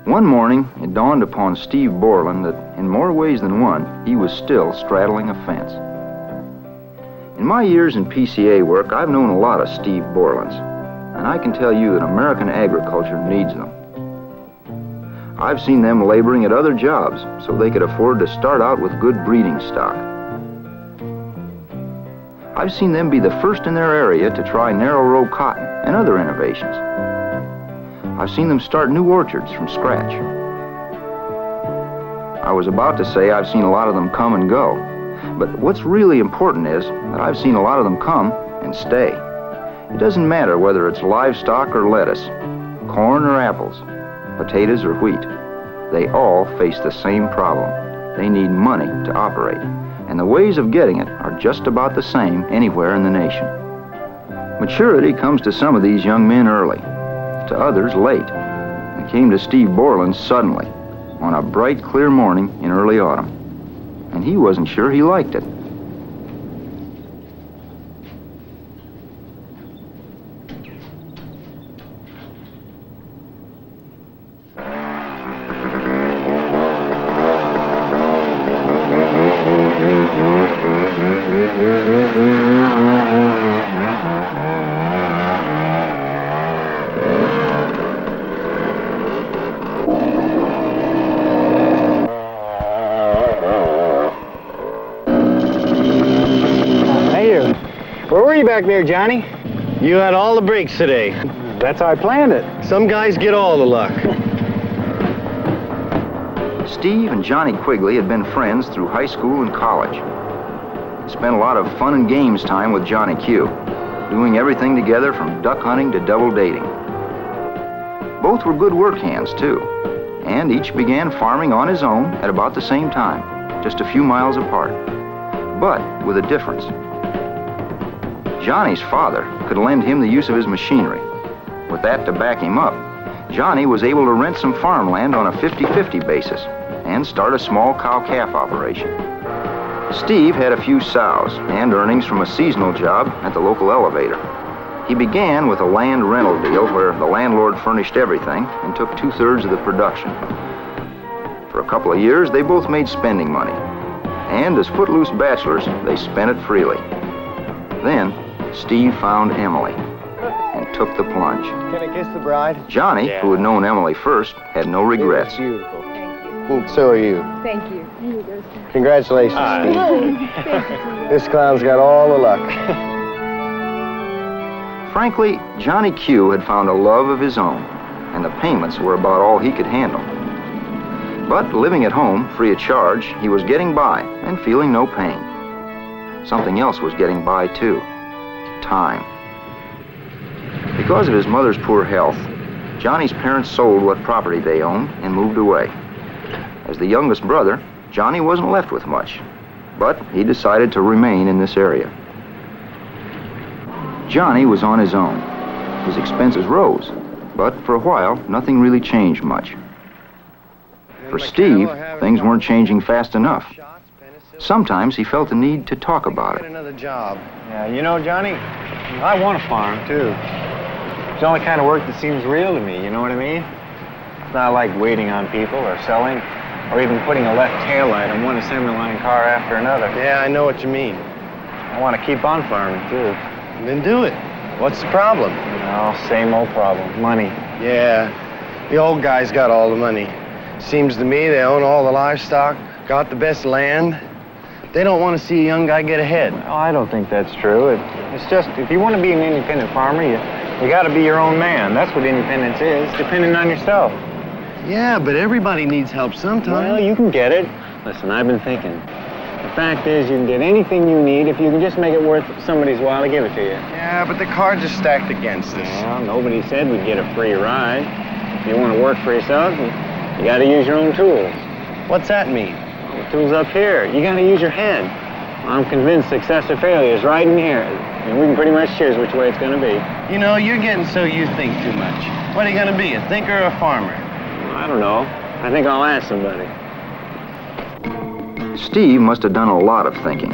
One morning, it dawned upon Steve Borland that in more ways than one, he was still straddling a fence. In my years in PCA work, I've known a lot of Steve Borlands, and I can tell you that American agriculture needs them. I've seen them laboring at other jobs so they could afford to start out with good breeding stock. I've seen them be the first in their area to try narrow row cotton and other innovations. I've seen them start new orchards from scratch. I was about to say I've seen a lot of them come and go, but what's really important is that I've seen a lot of them come and stay. It doesn't matter whether it's livestock or lettuce, corn or apples, potatoes or wheat. They all face the same problem. They need money to operate, and the ways of getting it are just about the same anywhere in the nation. Maturity comes to some of these young men early, to others late. It came to Steve Borland suddenly, on a bright, clear morning in early autumn, and he wasn't sure he liked it. Where were you back there, Johnny? You had all the breaks today. That's how I planned it. Some guys get all the luck. Steve and Johnny Quigley had been friends through high school and college. Spent a lot of fun and games time with Johnny Q, doing everything together from duck hunting to double dating. Both were good work hands, too, and each began farming on his own at about the same time, just a few miles apart, but with a difference. Johnny's father could lend him the use of his machinery. With that to back him up, Johnny was able to rent some farmland on a 50-50 basis and start a small cow-calf operation. Steve had a few sows and earnings from a seasonal job at the local elevator. He began with a land rental deal where the landlord furnished everything and took 2/3 of the production. For a couple of years, they both made spending money, and as footloose bachelors, they spent it freely. Then, Steve found Emily and took the plunge. Can I kiss the bride? Johnny, who had known Emily first, had no regrets. Beautiful. Thank you. And so are you. Thank you. Here you go, sir. Congratulations, Steve. Thank you. This clown's got all the luck. Frankly, Johnny Q had found a love of his own, and the payments were about all he could handle. But living at home, free of charge, he was getting by and feeling no pain. Something else was getting by, too. Time. Because of his mother's poor health, Johnny's parents sold what property they owned and moved away. As the youngest brother, Johnny wasn't left with much, but he decided to remain in this area. Johnny was on his own. His expenses rose, but for a while, nothing really changed much. For Steve, things weren't changing fast enough. Sometimes he felt the need to talk about it. Another job. Yeah, you know, Johnny, I want to farm, too. It's the only kind of work that seems real to me, you know what I mean? It's not like waiting on people or selling or even putting a left taillight on one assembly line car after another. Yeah, I know what you mean. I want to keep on farming, too. Then do it. What's the problem? No, same old problem, money. Yeah, the old guy's got all the money. Seems to me they own all the livestock, got the best land. They don't want to see a young guy get ahead. Oh, I don't think that's true. It's just, if you want to be an independent farmer, you You gotta be your own man. That's what independence is, depending on yourself. Yeah, but everybody needs help sometime. Well, you can get it. Listen, I've been thinking. The fact is, you can get anything you need if you can just make it worth somebody's while to give it to you. Yeah, but the cards are stacked against us. Well, nobody said we'd get a free ride. If you want to work for yourself, you gotta use your own tools. What's that mean? The tools up here. You gotta use your head. I'm convinced success or failure is right in here. And we can pretty much choose which way it's gonna be. You know, you're getting so you think too much. What are you gonna be, a thinker or a farmer? I don't know. I think I'll ask somebody. Steve must have done a lot of thinking,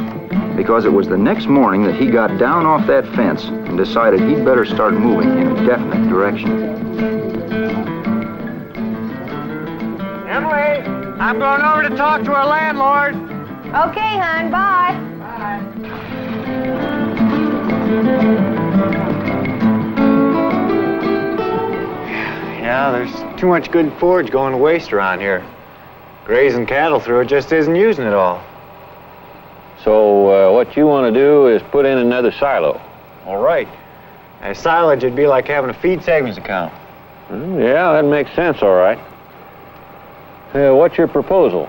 because it was the next morning that he got down off that fence and decided he'd better start moving in a definite direction. Emily, I'm going over to talk to our landlord. Okay, hon, bye. Yeah, there's too much good forage going to waste around here. Grazing cattle through it just isn't using it all. So what you want to do is put in another silo. All right. As silage, it'd be like having a feed savings account. Yeah, that makes sense, all right. What's your proposal?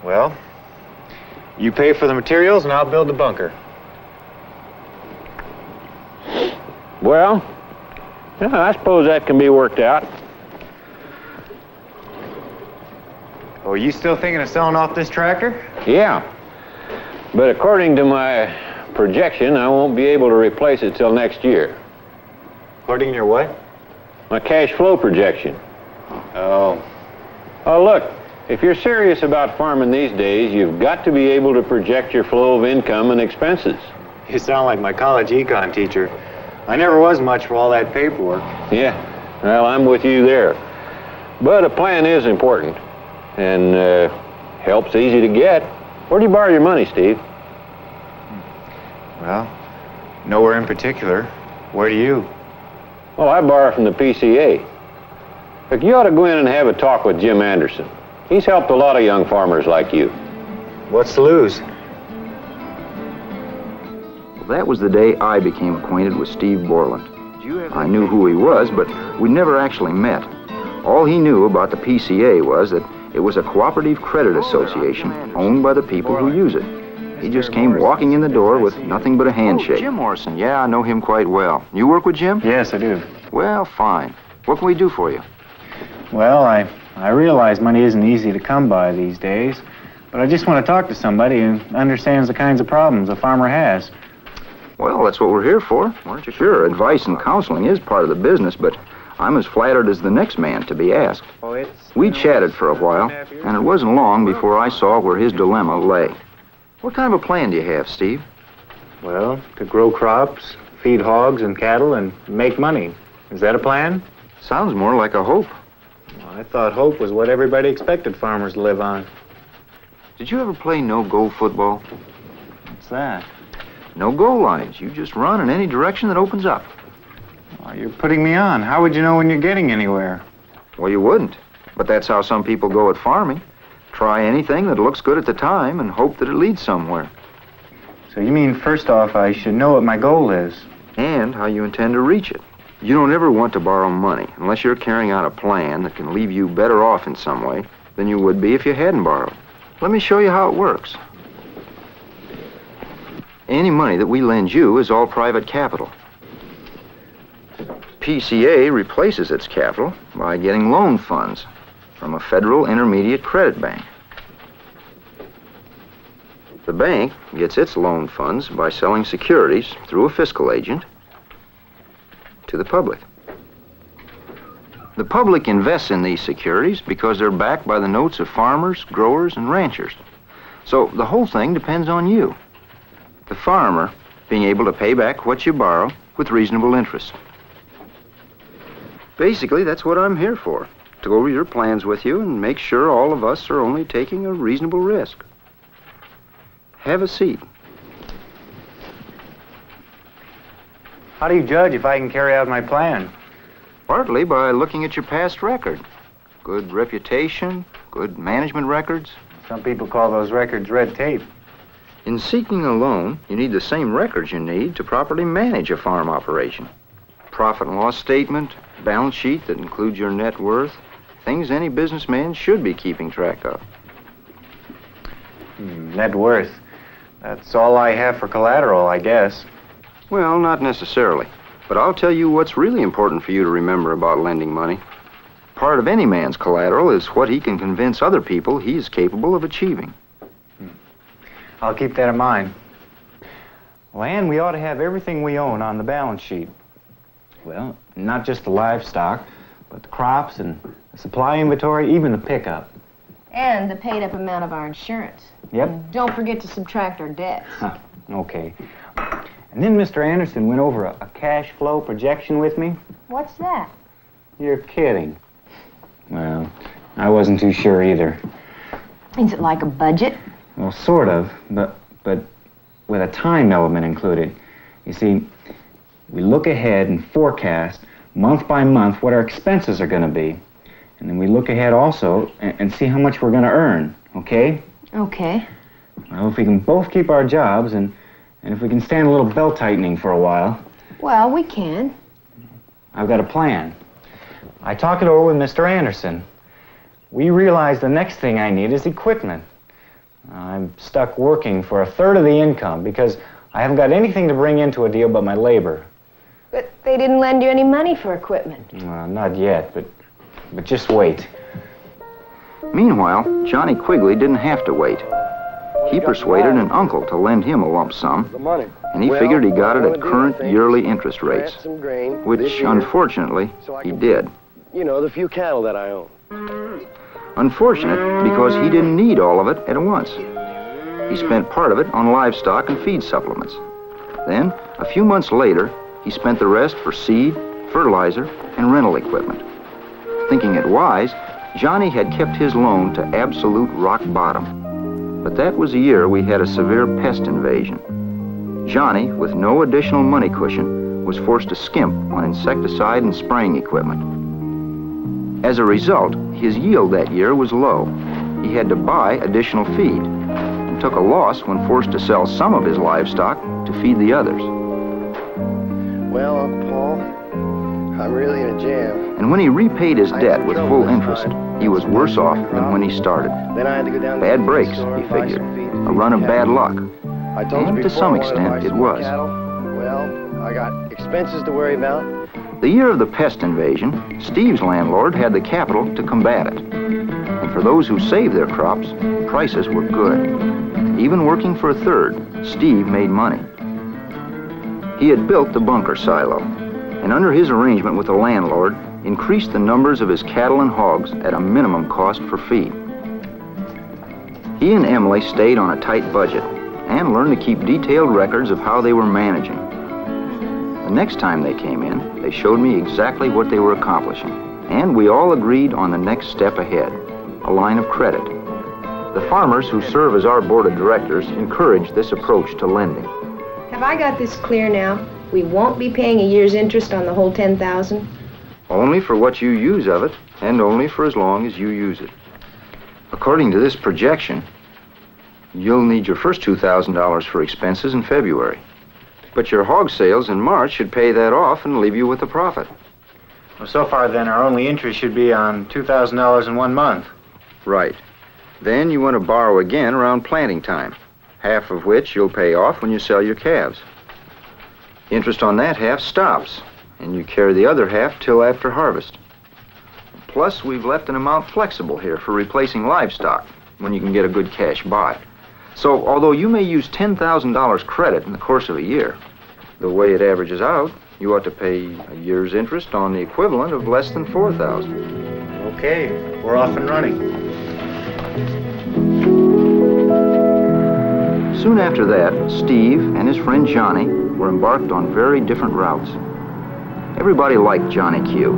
Well, you pay for the materials and I'll build the bunker. Well, yeah, I suppose that can be worked out. Oh, are you still thinking of selling off this tractor? Yeah, but according to my projection, I won't be able to replace it till next year. According to your what? My cash flow projection. Oh. Oh, look, if you're serious about farming these days, you've got to be able to project your flow of income and expenses. You sound like my college econ teacher. I never was much for all that paperwork. Yeah, well, I'm with you there. But a plan is important, and help's easy to get. Where do you borrow your money, Steve? Well, nowhere in particular. Where do you? Well, I borrow from the PCA. Look, you ought to go in and have a talk with Jim Anderson. He's helped a lot of young farmers like you. What's to lose? Well, that was the day I became acquainted with Steve Borland. I knew who he was, but we never actually met. All he knew about the PCA was that it was a cooperative credit association owned by the people who use it. He just came walking in the door with nothing but a handshake. Oh, Jim Morrison. Yeah, I know him quite well. You work with Jim? Yes, I do. Well, fine. What can we do for you? Well, I realize money isn't easy to come by these days, but I just want to talk to somebody who understands the kinds of problems a farmer has. Well, that's what we're here for, aren't you? Sure, advice and counseling is part of the business, but I'm as flattered as the next man to be asked. We chatted for a while, and it wasn't long before I saw where his dilemma lay. What kind of a plan do you have, Steve? Well, to grow crops, feed hogs and cattle, and make money. Is that a plan? Sounds more like a hope. Well, I thought hope was what everybody expected farmers to live on. Did you ever play no-go football? What's that? No goal lines. You just run in any direction that opens up. Well, you're putting me on. How would you know when you're getting anywhere? Well, you wouldn't. But that's how some people go at farming. Try anything that looks good at the time and hope that it leads somewhere. So you mean, first off, I should know what my goal is? And how you intend to reach it. You don't ever want to borrow money unless you're carrying out a plan that can leave you better off in some way than you would be if you hadn't borrowed. Let me show you how it works. Any money that we lend you is all private capital. PCA replaces its capital by getting loan funds from a federal intermediate credit bank. The bank gets its loan funds by selling securities through a fiscal agent to the public. The public invests in these securities because they're backed by the notes of farmers, growers, and ranchers. So the whole thing depends on you, the farmer, being able to pay back what you borrow with reasonable interest. Basically, that's what I'm here for, to go over your plans with you and make sure all of us are only taking a reasonable risk. Have a seat. How do you judge if I can carry out my plan? Partly by looking at your past record. Good reputation, good management records. Some people call those records red tape. In seeking a loan, you need the same records you need to properly manage a farm operation. Profit and loss statement, balance sheet that includes your net worth, things any businessman should be keeping track of. Net worth. That's all I have for collateral, I guess. Well, not necessarily. But I'll tell you what's really important for you to remember about lending money. Part of any man's collateral is what he can convince other people he is capable of achieving. I'll keep that in mind. Land, we ought to have everything we own on the balance sheet. Well, not just the livestock, but the crops and the supply inventory, even the pickup. And the paid-up amount of our insurance. Yep. And don't forget to subtract our debts. Okay. And then Mr. Anderson went over a cash flow projection with me. What's that? You're kidding. Well, I wasn't too sure either. Is it like a budget? Well, sort of, but with a time element included. You see, we look ahead and forecast month by month what our expenses are going to be. And then we look ahead also and see how much we're going to earn, okay? Okay. Well, if we can both keep our jobs and if we can stand a little belt tightening for a while. Well, we can. I've got a plan. I talked it over with Mr. Anderson. We realized the next thing I need is equipment. I'm stuck working for a third of the income because I haven't got anything to bring into a deal but my labor. But they didn't lend you any money for equipment. Not yet, but just wait. Meanwhile, Johnny Quigley didn't have to wait. He persuaded an uncle to lend him a lump sum, and he figured he got it at current yearly interest rates, which, unfortunately, he did. You know, the few cattle that I own. Unfortunate because he didn't need all of it at once. He spent part of it on livestock and feed supplements. Then, a few months later, he spent the rest for seed, fertilizer, and rental equipment. Thinking it wise, Johnny had kept his loan to absolute rock bottom. But that was the year we had a severe pest invasion. Johnny, with no additional money cushion, was forced to skimp on insecticide and spraying equipment. As a result, his yield that year was low. He had to buy additional feed and took a loss when forced to sell some of his livestock to feed the others. Well, Uncle Paul, I'm really in a jam. And when he repaid his debt with full interest, he was worse off than when he started. Then I had to go down to Bad the breaks, store, he buy figured. some feed A run of bad luck. I told And you to before, some I wanted to buy extent, it some more was. cattle. Well, I got expenses to worry about. The year of the pest invasion, Steve's landlord had the capital to combat it. And for those who saved their crops, prices were good. Even working for a third, Steve made money. He had built the bunker silo, and under his arrangement with the landlord, increased the numbers of his cattle and hogs at a minimum cost for feed. He and Emily stayed on a tight budget and learned to keep detailed records of how they were managing. The next time they came in, they showed me exactly what they were accomplishing, and we all agreed on the next step ahead, a line of credit. The farmers who serve as our board of directors encourage this approach to lending. Have I got this clear now? We won't be paying a year's interest on the whole $10,000? Only for what you use of it, and only for as long as you use it. According to this projection, you'll need your first $2,000 for expenses in February. But your hog sales in March should pay that off and leave you with a profit. Well, so far then, our only interest should be on $2,000 in 1 month. Right. Then you want to borrow again around planting time, half of which you'll pay off when you sell your calves. Interest on that half stops, and you carry the other half till after harvest. Plus, we've left an amount flexible here for replacing livestock when you can get a good cash buy. So, although you may use $10,000 credit in the course of a year, the way it averages out, you ought to pay a year's interest on the equivalent of less than $4,000. Okay, we're off and running. Soon after that, Steve and his friend Johnny were embarked on very different routes. Everybody liked Johnny Q,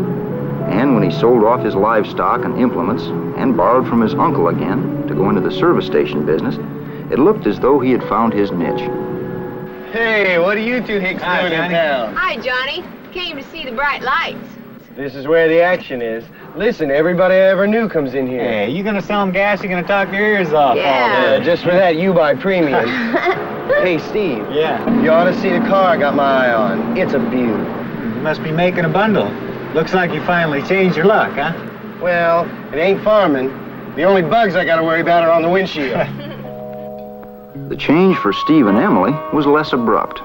and when he sold off his livestock and implements and borrowed from his uncle again to go into the service station business, it looked as though he had found his niche. Hey, what are you two hicks doing in town? Hi, Johnny. Came to see the bright lights. This is where the action is. Listen, everybody I ever knew comes in here. Hey, you gonna sell them gas? You gonna talk their ears off? Yeah. Just for that, you buy premium. Hey, Steve. Yeah. You ought to see the car I got my eye on. It's a beaut. You must be making a bundle. Looks like you finally changed your luck, huh? Well, it ain't farming. The only bugs I gotta worry about are on the windshield. The change for Steve and Emily was less abrupt,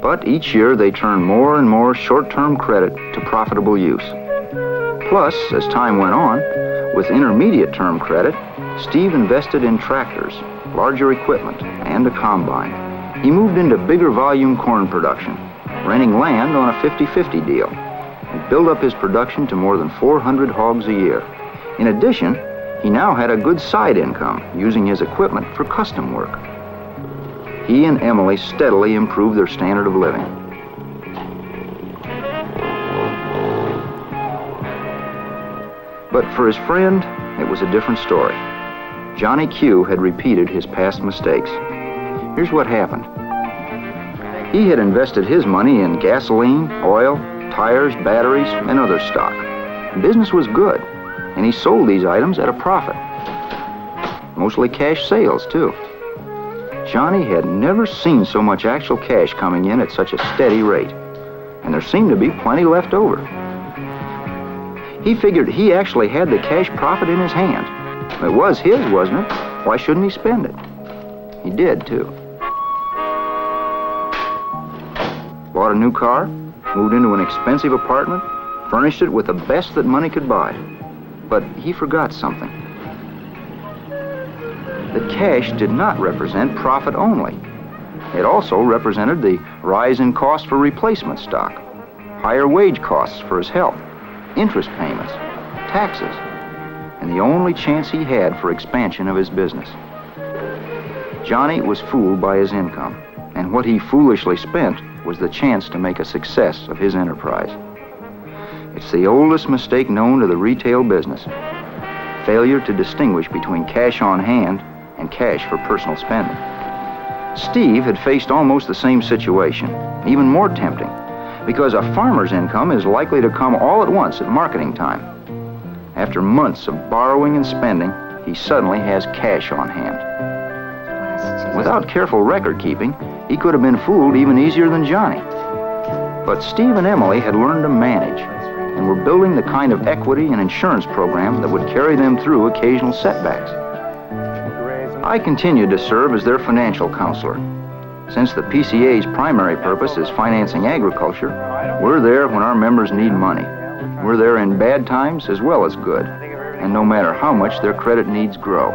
but each year they turned more and more short-term credit to profitable use. Plus, as time went on, with intermediate-term credit, Steve invested in tractors, larger equipment, and a combine. He moved into bigger volume corn production, renting land on a 50-50 deal, and built up his production to more than 400 hogs a year. In addition, he now had a good side income using his equipment for custom work. He and Emily steadily improved their standard of living. But for his friend, it was a different story. Johnny Q had repeated his past mistakes. Here's what happened. He had invested his money in gasoline, oil, tires, batteries, and other stock. Business was good, and he sold these items at a profit. Mostly cash sales, too. Johnny had never seen so much actual cash coming in at such a steady rate, and there seemed to be plenty left over. He figured he actually had the cash profit in his hand. It was his, wasn't it? Why shouldn't he spend it? He did, too. Bought a new car, moved into an expensive apartment, furnished it with the best that money could buy. But he forgot something. The cash did not represent profit only. It also represented the rise in cost for replacement stock, higher wage costs for his help, interest payments, taxes, and the only chance he had for expansion of his business. Johnny was fooled by his income, and what he foolishly spent was the chance to make a success of his enterprise. It's the oldest mistake known to the retail business. Failure to distinguish between cash on hand and cash for personal spending. Steve had faced almost the same situation, even more tempting, because a farmer's income is likely to come all at once at marketing time. After months of borrowing and spending, he suddenly has cash on hand. Without careful record keeping, he could have been fooled even easier than Johnny. But Steve and Emily had learned to manage, and were building the kind of equity and insurance program that would carry them through occasional setbacks. I continued to serve as their financial counselor. Since the PCA's primary purpose is financing agriculture, we're there when our members need money. We're there in bad times as well as good, and no matter how much their credit needs grow.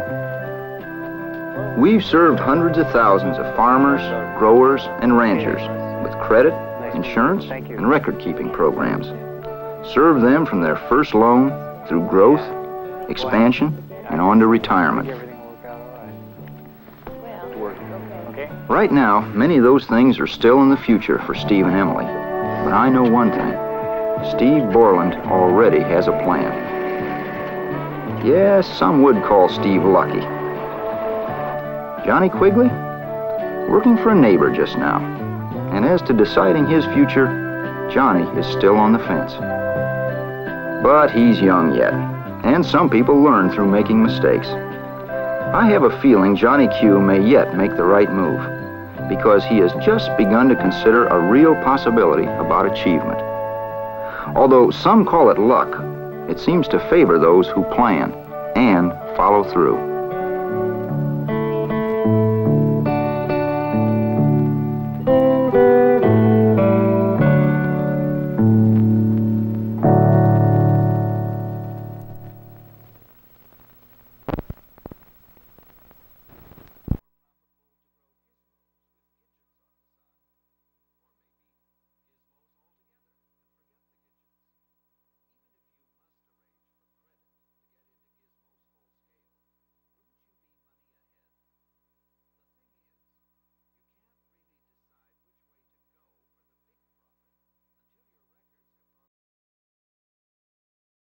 We've served hundreds of thousands of farmers, growers, and ranchers with credit, insurance, and record-keeping programs. Served them from their first loan through growth, expansion, and on to retirement. Right now, many of those things are still in the future for Steve and Emily. But I know one thing. Steve Borland already has a plan. Yes, some would call Steve lucky. Johnny Quigley? Working for a neighbor just now. And as to deciding his future, Johnny is still on the fence. But he's young yet, and some people learn through making mistakes. I have a feeling Johnny Q may yet make the right move, because he has just begun to consider a real possibility about achievement. Although some call it luck, it seems to favor those who plan and follow through.